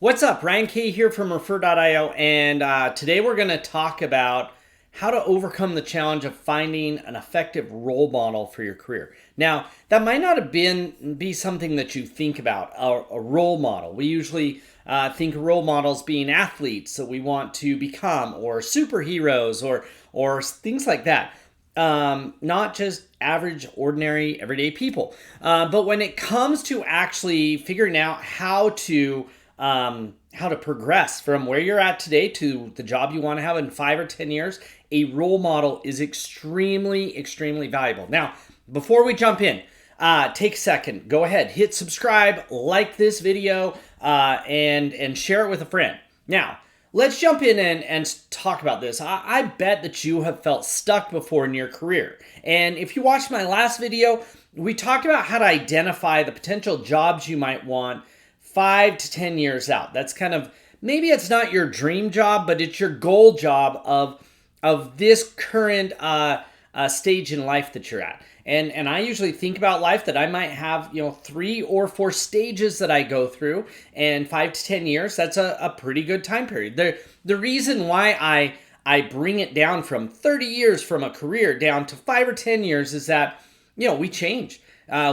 What's up? Ryan K here from Refer.io, and today we're going to talk about how to overcome the challenge of finding an effective role model for your career. Now, that might not have be something that you think about, a role model. We usually think of role models being athletes that we want to become, or superheroes, or things like that. Not just average, ordinary, everyday people. But when it comes to actually figuring out how to progress from where you're at today to the job you want to have in 5 or 10 years, a role model is extremely valuable. Now, before we jump in, take a second, go ahead, hit subscribe, like this video, and share it with a friend. Now, let's jump in and talk about this. I bet that you have felt stuck before in your career. And if you watched my last video, we talked about how to identify the potential jobs you might want 5 to 10 years out. That's kind of, maybe it's not your dream job, but it's your goal job of this current stage in life that you're at. And I usually think about life that I might have, 3 or 4 stages that I go through, and 5 to 10 years, that's a pretty good time period. The reason why I bring it down from 30 years from a career down to 5 or 10 years is that, we change.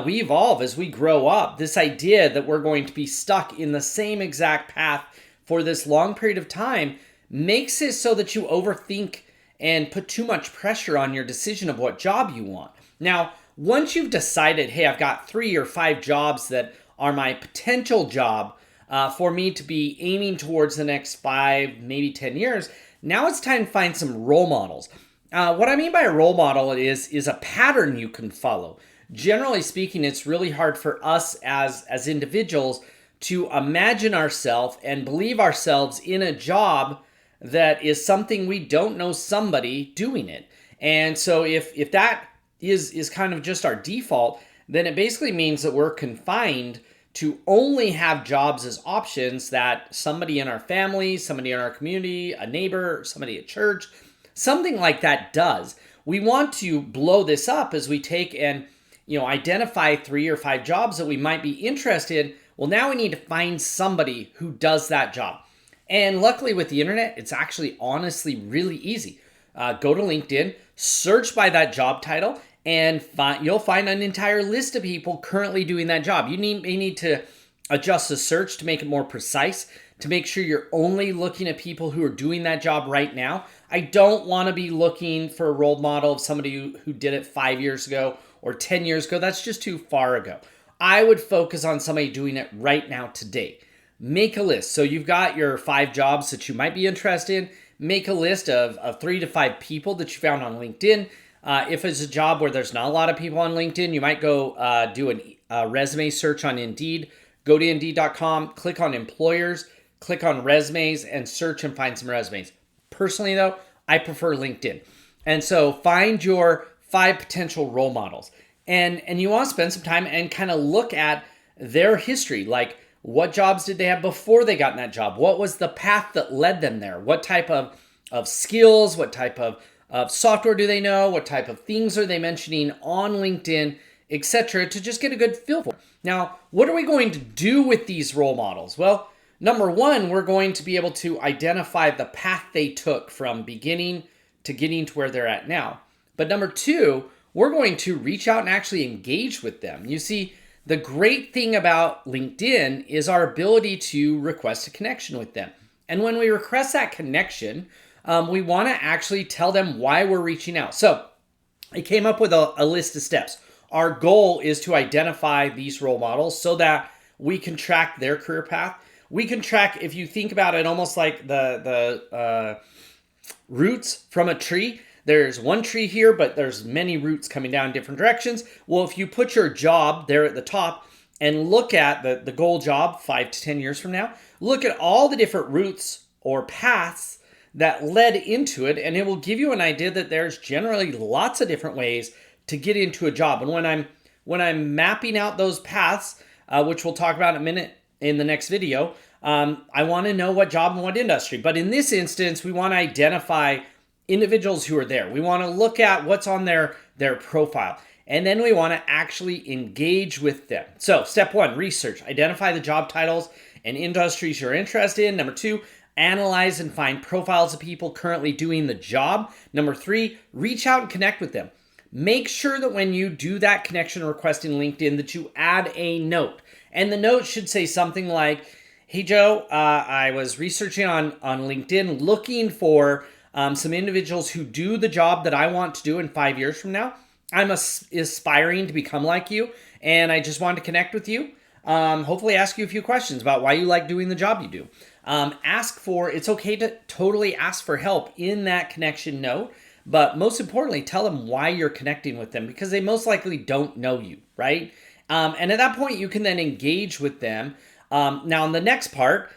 We evolve as we grow up. This idea that we're going to be stuck in the same exact path for this long period of time makes it so that you overthink and put too much pressure on your decision of what job you want. Now, once you've decided, hey, I've got 3 or 5 jobs that are my potential job for me to be aiming towards the next 5, maybe 10 years, now it's time to find some role models. What I mean by a role model is a pattern you can follow. Generally speaking, it's really hard for us as individuals to imagine ourselves and believe ourselves in a job that is something we don't know somebody doing it. And so if that is kind of just our default, then it basically means that we're confined to only have jobs as options that somebody in our family, somebody in our community, a neighbor, somebody at church, something like that does. We want to blow this up as we take and identify 3 or 5 jobs that we might be interested in. Well, now we need to find somebody who does that job. And luckily with the internet, it's actually honestly really easy. Go to LinkedIn, search by that job title, and you'll find an entire list of people currently doing that job. You may need to adjust the search to make it more precise, to make sure you're only looking at people who are doing that job right now. I don't want to be looking for a role model of somebody who did it 5 years ago or 10 years ago. That's just too far ago. I would focus on somebody doing it right now today. Make a list. So you've got your 5 jobs that you might be interested in. Make a list of 3 to 5 people that you found on LinkedIn. If it's a job where there's not a lot of people on LinkedIn, you might go do a resume search on Indeed. Go to Indeed.com, click on employers, click on resumes, and search and find some resumes. Personally, though, I prefer LinkedIn. And so find your 5 potential role models. And you want to spend some time and kind of look at their history. Like, what jobs did they have before they got in that job? What was the path that led them there? What type of skills, what type of software do they know? What type of things are they mentioning on LinkedIn, etc., to just get a good feel for it. Now, what are we going to do with these role models? Well, number one, we're going to be able to identify the path they took from beginning to getting to where they're at now. But number two, we're going to reach out and actually engage with them. You see, the great thing about LinkedIn is our ability to request a connection with them. And when we request that connection, we want to actually tell them why we're reaching out. So I came up with a list of steps. Our goal is to identify these role models so that we can track their career path. We can track, if you think about it, almost like the roots from a tree. There's one tree here, but there's many roots coming down in different directions. Well, if you put your job there at the top and look at the goal job 5 to 10 years from now, look at all the different roots or paths that led into it, and it will give you an idea that there's generally lots of different ways to get into a job. And when I'm mapping out those paths, which we'll talk about in a minute in the next video, I want to know what job and what industry. But in this instance, we want to identify individuals who are there. We want to look at what's on their profile. And then we want to actually engage with them. So step one, research. Identify the job titles and industries you're interested in. Number 2, analyze and find profiles of people currently doing the job. Number 3, reach out and connect with them. Make sure that when you do that connection request in LinkedIn that you add a note. And the note should say something like, hey, Joe, I was researching on LinkedIn looking for some individuals who do the job that I want to do in 5 years from now. I'm aspiring to become like you, and I just wanted to connect with you. Hopefully ask you a few questions about why you like doing the job you do. It's okay to totally ask for help in that connection note, but most importantly, tell them why you're connecting with them, because they most likely don't know you, right? And at that point, you can then engage with them. Now, in the next part,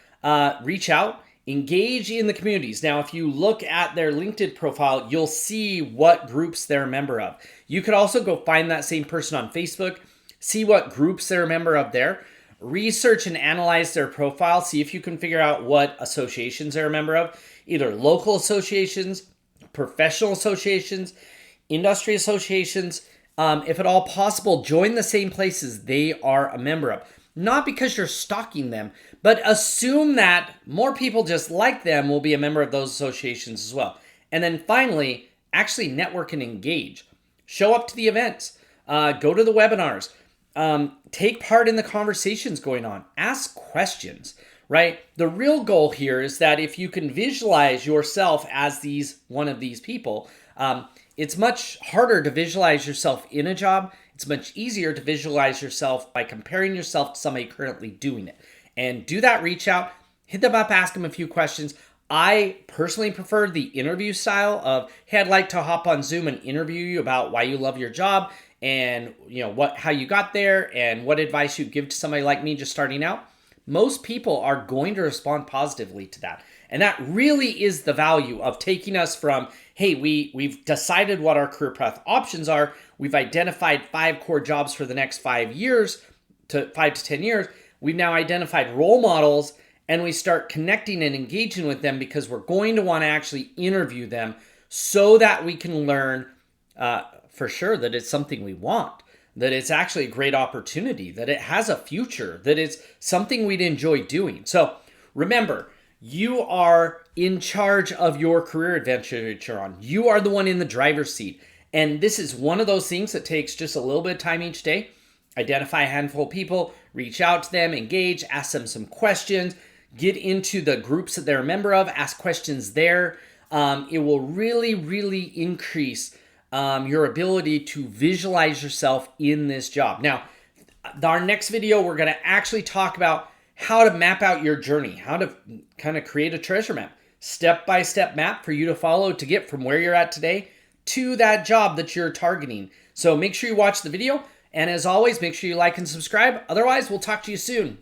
reach out, engage in the communities. Now, if you look at their LinkedIn profile, you'll see what groups they're a member of. You could also go find that same person on Facebook, see what groups they're a member of there, research and analyze their profile, see if you can figure out what associations they're a member of, either local associations, professional associations, industry associations. If at all possible, join the same places they are a member of. Not because you're stalking them, but assume that more people just like them will be a member of those associations as well. And then finally, actually network and engage. Show up to the events, go to the webinars, take part in the conversations going on, ask questions, right? The real goal here is that if you can visualize yourself as one of these people, it's much harder to visualize yourself in a job. It's much easier to visualize yourself by comparing yourself to somebody currently doing it. And do that reach out, hit them up, ask them a few questions. I personally prefer the interview style of, hey, I'd like to hop on Zoom and interview you about why you love your job and how you got there and what advice you'd give to somebody like me just starting out. Most people are going to respond positively to that. And that really is the value of taking us from, hey, we've decided what our career path options are. We've identified 5 core jobs for the next 5 years to 5 to 10 years. We've now identified role models, and we start connecting and engaging with them because we're going to want to actually interview them so that we can learn for sure that it's something we want, that it's actually a great opportunity, that it has a future, that it's something we'd enjoy doing. So remember, you are in charge of your career adventure that you're on. You are the one in the driver's seat. And this is one of those things that takes just a little bit of time each day. Identify a handful of people, reach out to them, engage, ask them some questions, get into the groups that they're a member of, ask questions there. It will really, really increase your ability to visualize yourself in this job. Now, our next video, we're going to actually talk about how to map out your journey, how to kind of create a treasure map, step-by-step map for you to follow to get from where you're at today to that job that you're targeting. So make sure you watch the video. And as always, make sure you like and subscribe. Otherwise, we'll talk to you soon.